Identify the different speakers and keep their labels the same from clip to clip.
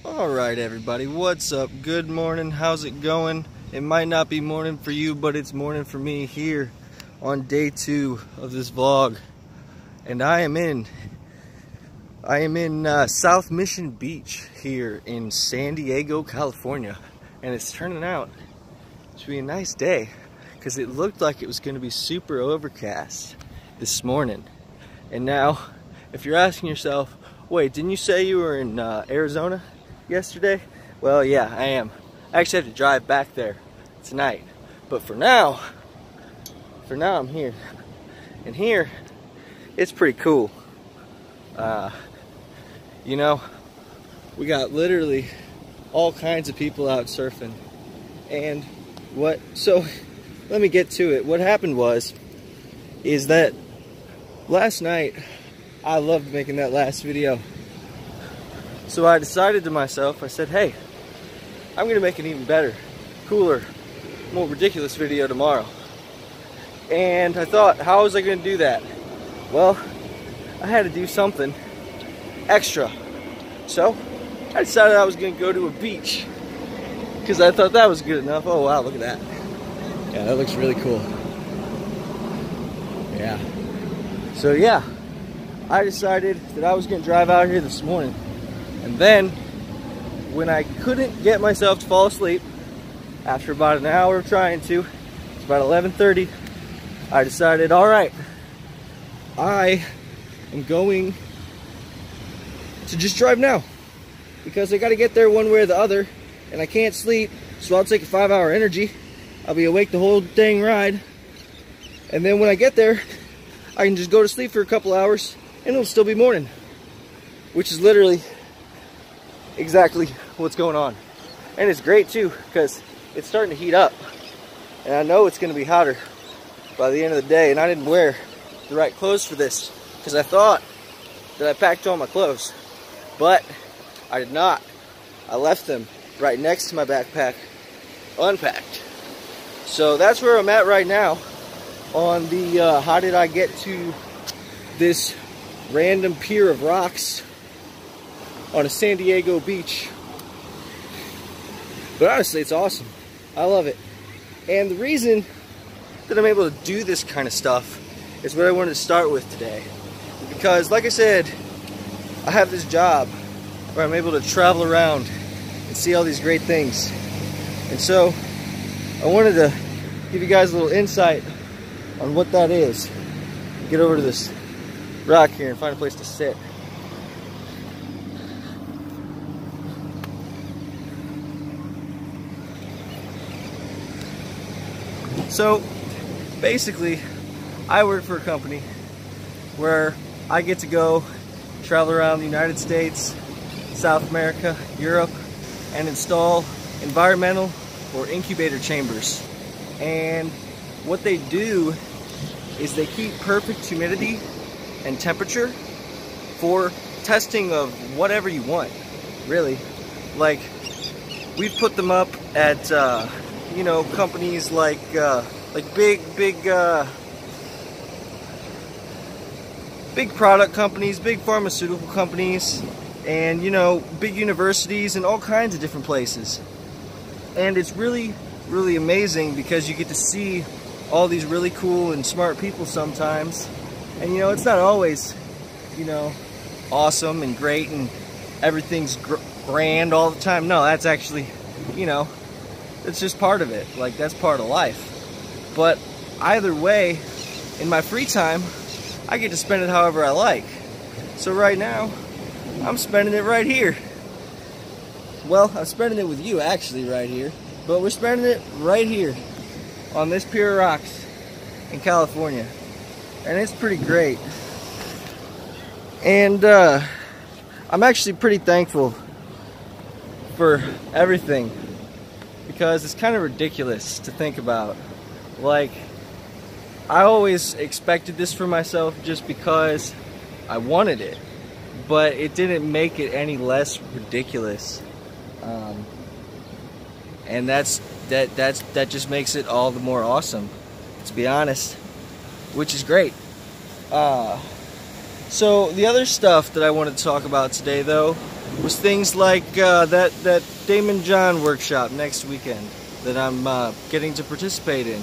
Speaker 1: Alright everybody, what's up? Good morning, how's it going? It might not be morning for you, but it's morning for me here on day 2 of this vlog. And I am in South Mission Beach here in San Diego, California. And it's turning out to be a nice day because it looked like it was going to be super overcast this morning. And now, if you're asking yourself, wait, didn't you say you were in Arizona yesterday? Well, yeah, I am. I actually have to drive back there tonight. But for now I'm here. And here, it's pretty cool. You know, we got literally all kinds of people out surfing. And so let me get to it. What happened is that last night, I loved making that last video. So I decided to myself, I said, hey, I'm gonna make an even better, cooler, more ridiculous video tomorrow. And I thought, how was I gonna do that? Well, I had to do something extra. So I decided I was gonna go to a beach because I thought that was good enough. Oh wow, look at that. Yeah, that looks really cool. Yeah. So yeah, I decided that I was gonna drive out here this morning. And then, when I couldn't get myself to fall asleep, after about an hour of trying to, it's about 11:30, I decided, all right, I am going to just drive now. Because I gotta get there one way or the other, and I can't sleep, so I'll take a 5-hour energy. I'll be awake the whole dang ride. And then when I get there, I can just go to sleep for a couple hours, and it'll still be morning. Which is literally exactly what's going on. And it's great too, because it's starting to heat up. And I know it's going to be hotter by the end of the day. And I didn't wear the right clothes for this, because I thought that I packed all my clothes. But I did not. I left them right next to my backpack, unpacked. So that's where I'm at right now on the how did I get to this random pier of rocks on a San Diego beach. But honestly, it's awesome. I love it. And the reason that I'm able to do this kind of stuff is what I wanted to start with today. Because like I said, I have this job where I'm able to travel around and see all these great things. And so I wanted to give you guys a little insight on what that is. Get over to this rock here and find a place to sit. So basically, I work for a company where I get to go travel around the United States, South America, Europe, and install environmental or incubator chambers. And what they do is they keep perfect humidity and temperature for testing of whatever you want, really. Like, we've put them up at you know, companies like big product companies, big pharmaceutical companies, and you know, big universities and all kinds of different places. And it's really, really amazing because you get to see all these really cool and smart people sometimes. And you know, it's not always, you know, awesome and great and everything's grand all the time. No, that's actually, you know, it's just part of it. Like, that's part of life. But either way, in my free time, I get to spend it however I like. So right now, I'm spending it right here. Well, I'm spending it with you actually right here. But we're spending it right here on this pier of rocks in California. And it's pretty great. And I'm actually pretty thankful for everything. Because it's kind of ridiculous to think about. Like, I always expected this for myself just because I wanted it, but it didn't make it any less ridiculous. And that just makes it all the more awesome, to be honest, which is great. So the other stuff that I wanted to talk about today, though, was things like that Damon John workshop next weekend that I'm getting to participate in.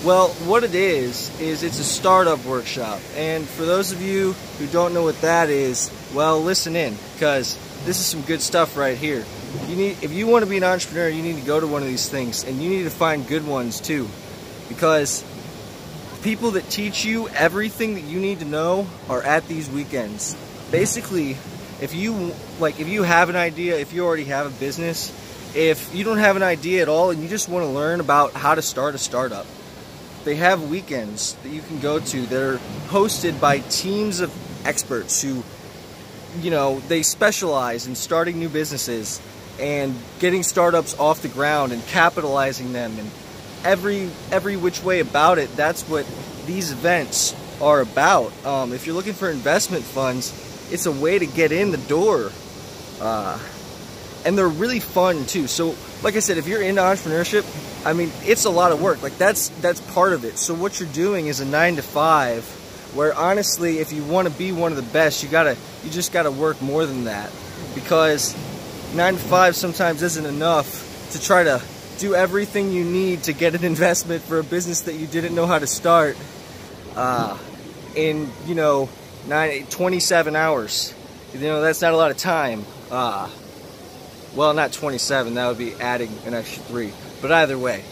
Speaker 1: Well, what it is it's a startup workshop, and for those of you who don't know what that is, well, listen in, because this is some good stuff right here. If you want to be an entrepreneur, you need to go to one of these things, and you need to find good ones too, because people that teach you everything that you need to know are at these weekends. Basically, if you have an idea, if you already have a business, if you don't have an idea at all and you just want to learn about how to start a startup, they have weekends that you can go to that are hosted by teams of experts who, they specialize in starting new businesses and getting startups off the ground and capitalizing them, and every which way about it. That's what these events are about. If you're looking for investment funds, it's a way to get in the door, and they're really fun too. So like I said, if you're into entrepreneurship, I mean, it's a lot of work. Like that's part of it. So what you're doing is a 9-to-5, where honestly, if you want to be one of the best, you just gotta work more than that, because 9-to-5 sometimes isn't enough to try to do everything you need to get an investment for a business that you didn't know how to start in 27 hours. That's not a lot of time. Well, not 27, that would be adding an extra 3, but either way,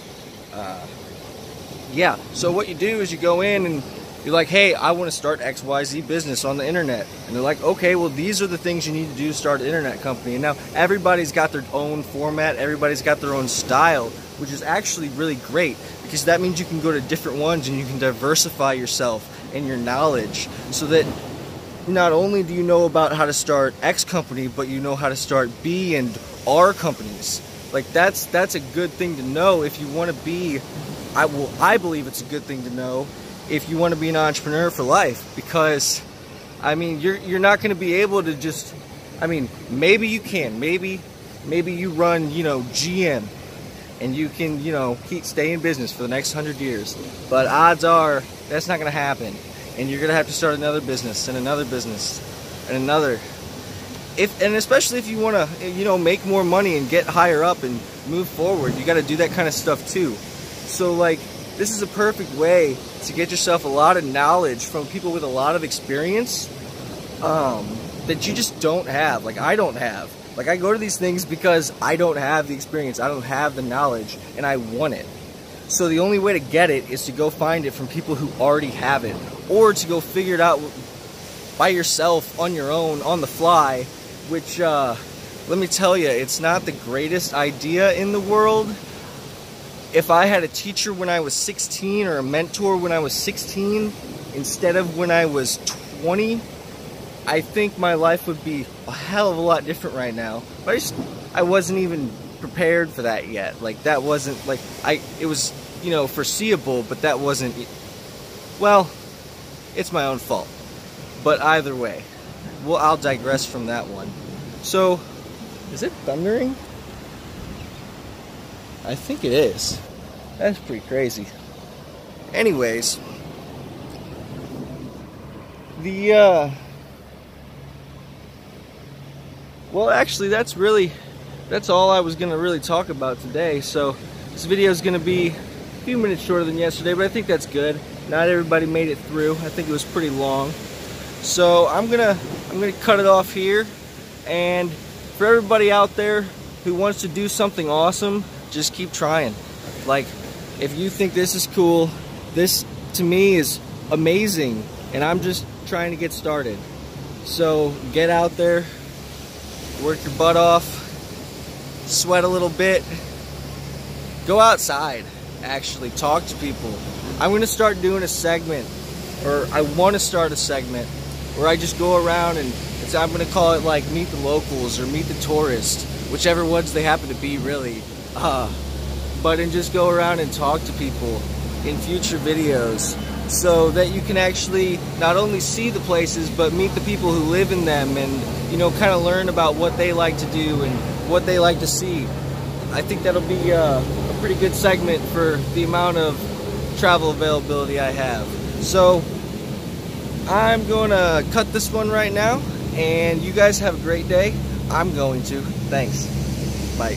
Speaker 1: yeah. So what you do is you go in and you're like, hey, I want to start XYZ business on the internet, and they're like, okay, well, these are the things you need to do to start an internet company. And now everybody's got their own format, everybody's got their own style, which is actually really great, because that means you can go to different ones and you can diversify yourself and your knowledge, so that not only do you know about how to start X company, but you know how to start B and R companies. Like that's a good thing to know if you want to be, I believe it's a good thing to know if you want to be an entrepreneur for life, because I mean, you're not going to be able to just, I mean, maybe you can, maybe you run, GM, and you can, stay in business for the next 100 years, but odds are that's not going to happen, and you're going to have to start another business and another business and another. And especially if you want to, make more money and get higher up and move forward, you got to do that kind of stuff too. So like, this is a perfect way to get yourself a lot of knowledge from people with a lot of experience that you just don't have. Like I don't have. Like I go to these things because I don't have the experience, I don't have the knowledge, and I want it. So the only way to get it is to go find it from people who already have it, or to go figure it out by yourself on your own, on the fly, which let me tell you, it's not the greatest idea in the world. If I had a teacher when I was 16 or a mentor when I was 16 instead of when I was 20, I think my life would be a hell of a lot different right now. But I wasn't even prepared for that yet. Like that wasn't like, it was, foreseeable, but that wasn't, well, it's my own fault. But either way, well, I'll digress from that one. So, is it thundering? I think it is. That's pretty crazy. Anyways, well, actually, that's all I was gonna really talk about today. So this video is gonna be a few minutes shorter than yesterday, but I think that's good. Not everybody made it through. I think it was pretty long. So I'm gonna cut it off here. And for everybody out there who wants to do something awesome, just keep trying. Like, if you think this is cool, this to me is amazing, and I'm just trying to get started. So get out there, work your butt off, sweat a little bit, go outside, actually talk to people. I'm gonna start doing a segment, or I want to start a segment where I just go around and I'm gonna call it like Meet the Locals or Meet the Tourist, whichever ones they happen to be, really. And just go around and talk to people in future videos, so that you can actually not only see the places, but meet the people who live in them, and kind of learn about what they like to do and what they like to see. I think that'll be a pretty good segment for the amount of travel availability I have. So I'm gonna cut this one right now, And you guys have a great day. I'm going to. Thanks. Bye.